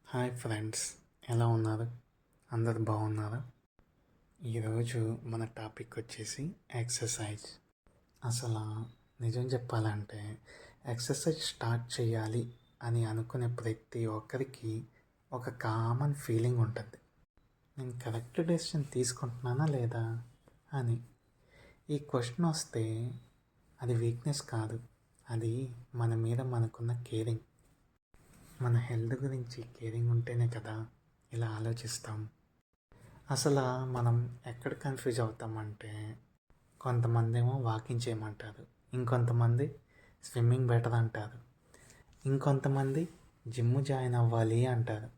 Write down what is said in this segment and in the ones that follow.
Hi friends, ఎలా ఉన్నారు? అందరు బాగున్నారా? ఈరోజు మన టాపిక్ వచ్చేసి ఎక్సర్సైజ్. అసలు నిజం చెప్పాలంటే ఎక్సర్సైజ్ స్టార్ట్ చేయాలి అని అనుకునే ప్రతి ఒక్కరికి ఒక కామన్ ఫీలింగ్ ఉంటుంది. నేను కరెక్ట్ డెసిషన్ తీసుకుంటున్నానా లేదా అని. ఈ క్వశ్చన్ వస్తే అది వీక్నెస్ కాదు, అది మన మీద మనకున్న కేరింగ్. మన హెల్త్ గురించి కేరింగ్ ఉంటేనే కదా ఇలా ఆలోచిస్తాం. అసలు మనం ఎక్కడ కన్ఫ్యూజ్ అవుతామంటే, కొంతమంది ఏమో వాకింగ్ చేయమంటారు, ఇంకొంతమంది స్విమ్మింగ్ బెటర్ అంటారు, ఇంకొంతమంది జిమ్ జాయిన్ అవ్వాలి అంటారు,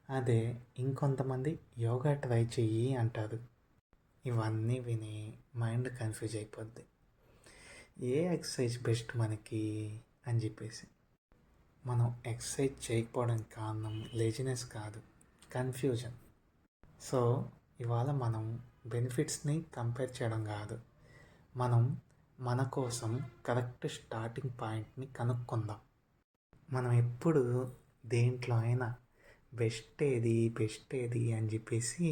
అదే ఇంకొంతమంది యోగా ట్రై చెయ్యి అంటారు. ఇవన్నీ విని మైండ్ కన్ఫ్యూజ్ అయిపోద్ది. ఏ ఎక్సర్సైజ్ బెస్ట్ మనకి అని చెప్పేసి. మనం ఎక్సర్సైజ్ చేయకపోవడానికి కారణం లేజినెస్ కాదు, కన్ఫ్యూజన్. సో ఇవాళ మనం బెనిఫిట్స్ని కంపేర్ చేయడం కాదు, మనం మన కోసం కరెక్ట్ స్టార్టింగ్ పాయింట్ని కనుక్కుందాం. మనం ఎప్పుడు దేంట్లో అయినా బెస్ట్ ఏది అని చెప్పేసి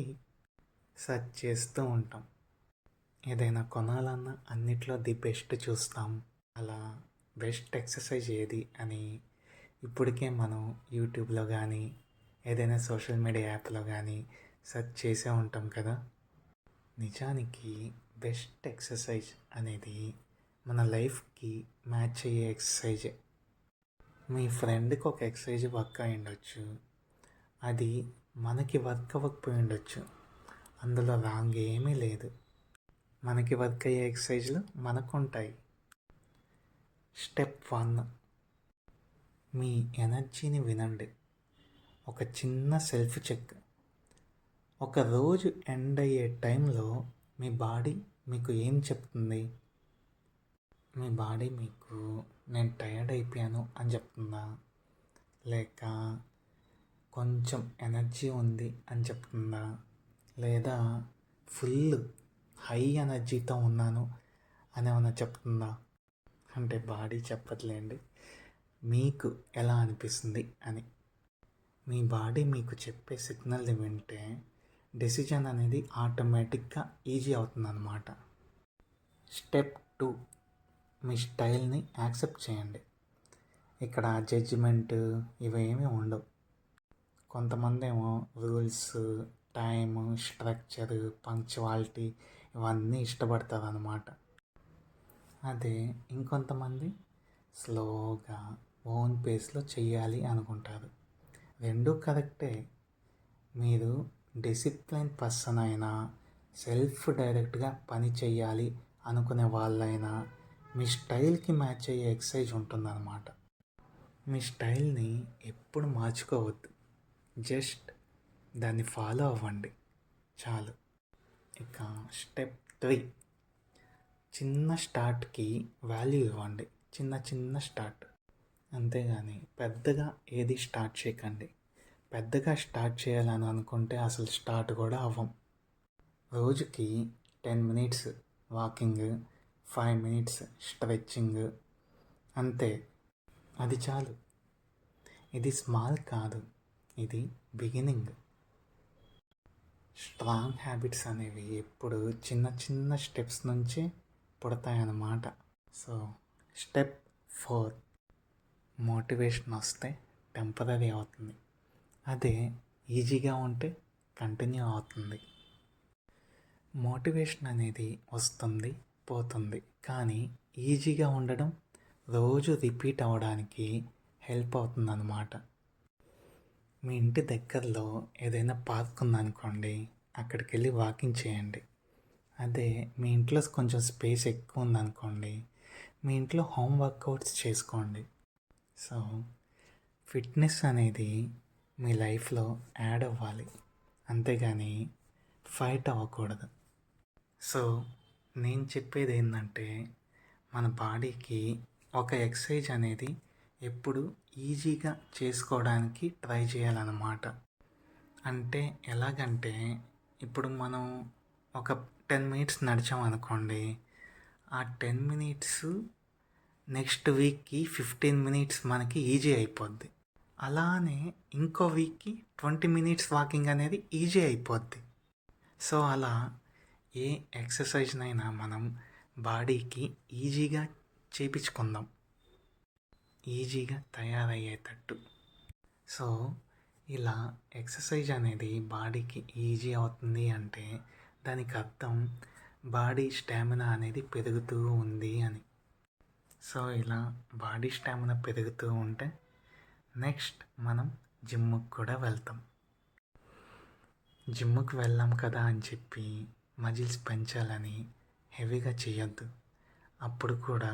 సెర్చ్ చేస్తూ ఉంటాం. ఏదైనా కొనాలన్నా అన్నిట్లో ది బెస్ట్ చూస్తాం. అలా బెస్ట్ ఎక్సర్సైజ్ ఏది అని ఇప్పటికే మనం యూట్యూబ్లో కానీ ఏదైనా సోషల్ మీడియా యాప్లో కానీ సెర్చ్ చేసే ఉంటాం కదా. నిజానికి బెస్ట్ ఎక్సర్సైజ్ అనేది మన లైఫ్కి మ్యాచ్ అయ్యే ఎక్సర్సైజే. మీ ఫ్రెండ్కి ఒక ఎక్సర్సైజ్ వర్క్ అయి ఉండొచ్చు, అది మనకి వర్క్ అవ్వకపోయి ఉండొచ్చు. అందులో రాంగ్ ఏమీ లేదు. మనకి వర్క్ అయ్యే ఎక్సర్సైజ్లు మనకు ఉంటాయి. స్టెప్ 1, మీ ఎనర్జీని వినండి. ఒక చిన్న సెల్ఫ్ చెక్. ఒక రోజు ఎండ్ అయ్యే టైంలో మీ బాడీ మీకు ఏం చెప్తుంది? మీ బాడీ మీకు నేను టయర్డ్ అయిపోయాను అని చెప్తుందా, లేక కొంచెం ఎనర్జీ ఉంది అని చెప్తుందా, లేదా ఫుల్ హై ఎనర్జీతో ఉన్నాను అని ఏమైనా చెప్తుందా? అంటే బాడీ చెప్పట్లేండి, మీకు ఎలా అనిపిస్తుంది అని. మీ బాడీ మీకు చెప్పే సిగ్నల్ని వింటే డెసిజన్ అనేది ఆటోమేటిక్గా ఈజీ అవుతుంది అన్నమాట. స్టెప్ 2, మీ స్టైల్ని యాక్సెప్ట్ చేయండి. ఇక్కడ జడ్జిమెంట్ ఇవేమీ ఉండవు. కొంతమంది ఏమో రూల్స్, టైమ్, స్ట్రక్చర్, పంక్చువాలిటీ ఇవన్నీ ఇష్టపడతారు అన్నమాట. అదే ఇంకొంతమంది స్లోగా ఓన్ పేస్లో చెయ్యాలి అనుకుంటారు. రెండూ కరెక్టే. మీరు డిసిప్లైన్ పర్సన్ అయినా, సెల్ఫ్ డైరెక్ట్గా పని చెయ్యాలి అనుకునే వాళ్ళైనా మీ స్టైల్కి మ్యాచ్ అయ్యే ఎక్సర్సైజ్ ఉంటుందన్నమాట. మీ స్టైల్ని ఎప్పుడు మార్చుకోవద్దు, జస్ట్ దాన్ని ఫాలో అవ్వండి చాలు. ఇక స్టెప్ 3, చిన్న స్టార్ట్కి వాల్యూ ఇవ్వండి. చిన్న స్టార్ట్, అంతేగాని పెద్దగా ఏది స్టార్ట్ చేయకండి. పెద్దగా స్టార్ట్ చేయాలని అనుకుంటే అసలు స్టార్ట్ కూడా అవ్వం. రోజుకి 10 మినిట్స్ వాకింగ్, 5 మినిట్స్ స్ట్రెచ్చింగ్, అంతే, అది చాలు. ఇది స్మాల్ కాదు, ఇది బిగినింగ్. స్ట్రాంగ్ హ్యాబిట్స్ అనేవి ఎప్పుడు చిన్న స్టెప్స్ నుంచే పుడతాయన్నమాట. సో స్టెప్ 4, మోటివేషన్ వస్తే టెంపరీ అవుతుంది, అదే ఈజీగా ఉంటే కంటిన్యూ అవుతుంది. మోటివేషన్ అనేది వస్తుంది పోతుంది, కానీ ఈజీగా ఉండడం రోజు రిపీట్ అవ్వడానికి హెల్ప్ అవుతుంది అన్నమాట. మీ ఇంటి దగ్గరలో ఏదైనా పార్క్ ఉందనుకోండి, అక్కడికి వెళ్ళి వాకింగ్ చేయండి. అదే మీ ఇంట్లో కొంచెం స్పేస్ ఎక్కువ ఉందనుకోండి, మీ ఇంట్లో హోమ్ వర్కౌట్స్ చేసుకోండి. సో ఫిట్నెస్ అనేది మీ లైఫ్లో యాడ్ అవ్వాలి, అంతేగాని ఫైట్ అవ్వకూడదు. సో నేను చెప్పేది ఏంటంటే, మన బాడీకి ఒక ఎక్సర్సైజ్ అనేది ఎప్పుడు ఈజీగా చేసుకోవడానికి ట్రై చేయాలన్నమాట. అంటే ఎలాగంటే, ఇప్పుడు మనం ఒక 10 మినిట్స్ నడిచామనుకోండి, ఆ 10 మినిట్స్ నెక్స్ట్ వీక్కి 15 మినిట్స్ మనకి ఈజీ అయిపోద్ది. అలానే ఇంకో వీక్కి 20 మినిట్స్ వాకింగ్ అనేది ఈజీ అయిపోద్ది. సో అలా ఏ ఎక్సర్సైజ్నైనా మనం బాడీకి ఈజీగా చేపించుకుందాం, ఈజీగా తయారయ్యేటట్టు. సో ఇలా ఎక్సర్సైజ్ అనేది బాడీకి ఈజీ అవుతుంది అంటే దానికి అర్థం బాడీ స్టామినా అనేది పెరుగుతూ ఉంది అని. సో ఇలా బాడీ స్టామినా పెరుగుతూ ఉంటే నెక్స్ట్ మనం జిమ్కి కూడా వెళ్తాం. జిమ్కి వెళ్ళాం కదా అని చెప్పి మజిల్స్ పెంచాలని హెవీగా చేయొద్దు. అప్పుడు కూడా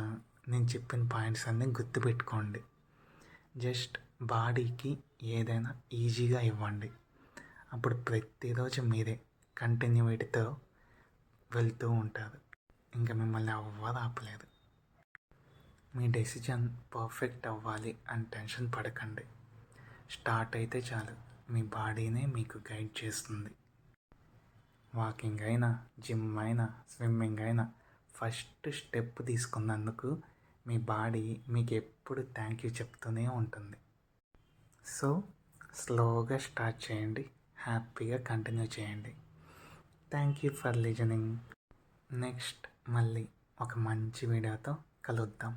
నేను చెప్పిన పాయింట్స్ అన్నీ గుర్తుపెట్టుకోండి. జస్ట్ బాడీకి ఏదైనా ఈజీగా ఇవ్వండి. అప్పుడు ప్రతిరోజు మీరే కంటిన్యూటీతో వెళ్తూ ఉంటారు. ఇంకా మిమ్మల్ని ఎవ్వరు ఆపలేరు. మీ డెసిజన్ పర్ఫెక్ట్ అవ్వాలి అని టెన్షన్ పడకండి. స్టార్ట్ అయితే చాలు, మీ బాడీనే మీకు గైడ్ చేస్తుంది. వాకింగ్ అయినా, జిమ్ అయినా, స్విమ్మింగ్ అయినా ఫస్ట్ స్టెప్ తీసుకున్నందుకు మీ బాడీ మీకు ఎప్పుడు థ్యాంక్ యూ చెప్తూనే ఉంటుంది. సో స్లోగా స్టార్ట్ చేయండి, హ్యాపీగా కంటిన్యూ చేయండి. Thank you for listening. Next మళ్ళీ ఒక మంచి వీడియోతో కలుద్దాం.